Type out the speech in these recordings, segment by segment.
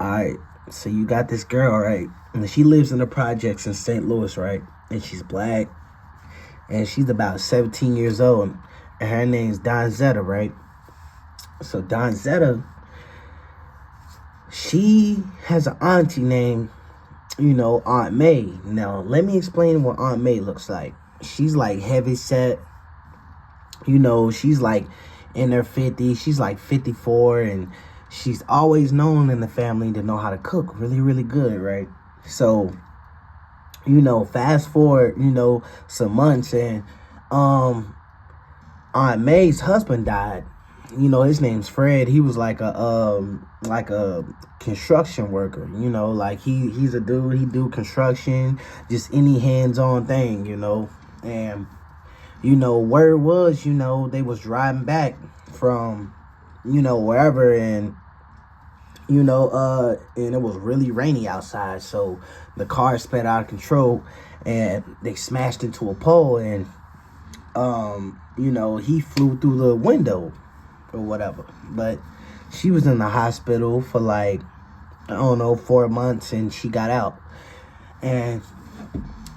Alright, so you got this girl, right? And she lives in the projects in St. Louis, right? And she's black. And she's about 17 years old. And her name's Donzetta, right? So Donzetta, she has an auntie named, Aunt May. Now, let me explain what Aunt May looks like. She's like heavy set. She's like in her 50s. She's like 54, and she's always known in the family to know how to cook really, really good, right? So, fast forward, some months, and Aunt May's husband died. His name's Fred. He was like a construction worker. Like he's a dude. He do construction, just any hands-on thing. And word was, they was driving back from, wherever, and and it was really rainy outside, so the car sped out of control, and they smashed into a pole, and he flew through the window or whatever. But she was in the hospital for like, 4 months, and she got out. And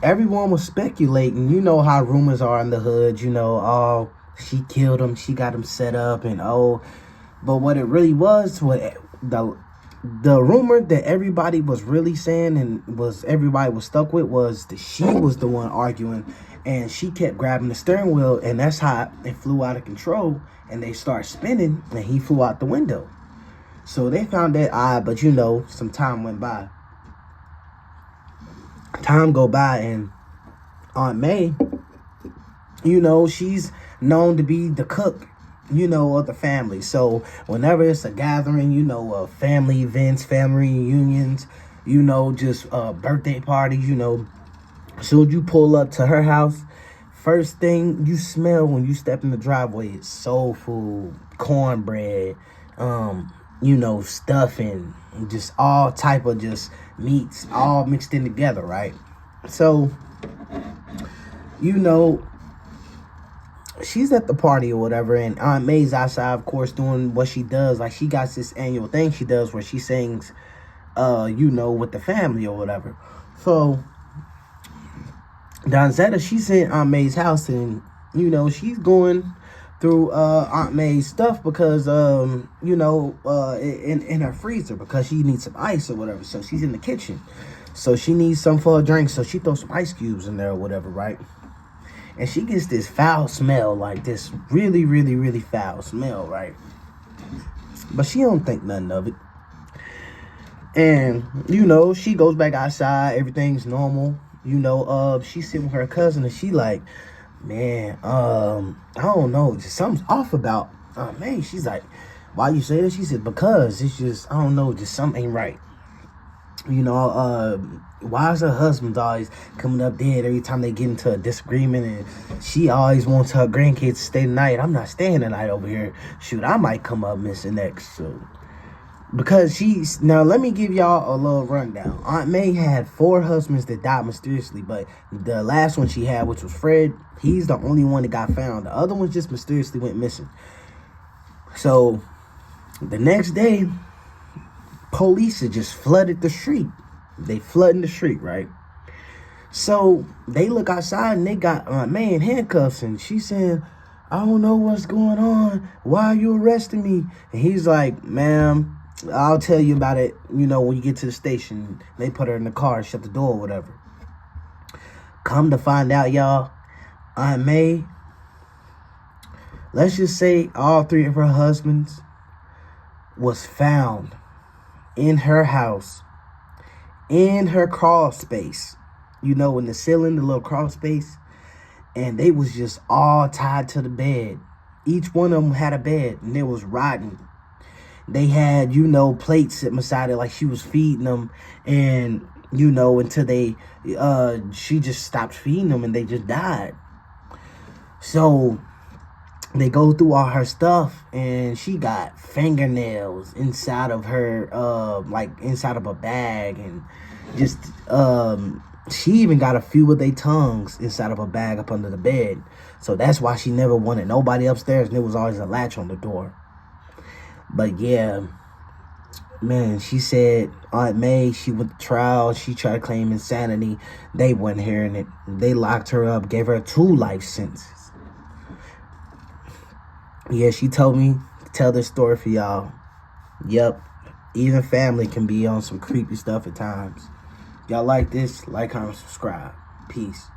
everyone was speculating, how rumors are in the hood, oh, she killed him, she got him set up, and but what it really was, what the rumor that everybody was really saying and everybody was stuck with, was that she was the one arguing, and she kept grabbing the steering wheel, and that's how it flew out of control, and they start spinning, and he flew out the window. So they found that odd, but some time went by. Time go by, and Aunt May, she's known to be the cook, of the family. So whenever it's a gathering, family events, family reunions, just birthday parties, soon you pull up to her house, first thing you smell when you step in the driveway is soul food, cornbread, stuffing, just all type of just meats all mixed in together, right? So, she's at the party or whatever, and Aunt May's outside, of course, doing what she does. Like, she got this annual thing she does where she sings, with the family or whatever. So, Donzetta, she's in Aunt May's house, and, she's going through Aunt May's stuff because, in her freezer, because she needs some ice or whatever. So, she's in the kitchen. So, she needs some for a drink, so she throws some ice cubes in there or whatever, right? And she gets this foul smell, like this really, really, really foul smell, right? But she don't think nothing of it. And, she goes back outside. Everything's normal. She's sitting with her cousin, and she like, man, I don't know. Just something's off about May. She's like, why you say that? She said, because it's just, I don't know, just something ain't right. Why is her husband always coming up dead every time they get into a disagreement, and she always wants her grandkids to stay the night? I'm not staying the night over here. Shoot, I might come up missing next. So, because now let me give y'all a little rundown. Aunt May had 4 husbands that died mysteriously, but the last one she had, which was Fred, he's the only one that got found. The other ones just mysteriously went missing. So, the next day, police had just flooded the street. They flooding the street, right? So they look outside, and they got Aunt May in handcuffs, and she's saying, I don't know what's going on. Why are you arresting me? And he's like, ma'am, I'll tell you about it, when you get to the station. They put her in the car and shut the door or whatever. Come to find out, y'all, Aunt May, let's just say all 3 of her husbands was found in her house, in her crawl space, in the ceiling, the little crawl space, and they was just all tied to the bed. Each one of them had a bed, and it was rotten. They had, plates sitting beside it like she was feeding them, and, until she just stopped feeding them, and they just died. So they go through all her stuff, and she got fingernails inside of her, inside of a bag, and just, she even got a few of their tongues inside of a bag up under the bed. So that's why she never wanted nobody upstairs, and there was always a latch on the door. But yeah, Man, she said Aunt May, she went to trial. She tried to claim insanity. They wasn't hearing it. They locked her up, gave her 2 life sentences. Yeah, she told me to tell this story for y'all. Yep, even family can be on some creepy stuff at times. Y'all like this? Like, comment, subscribe. Peace.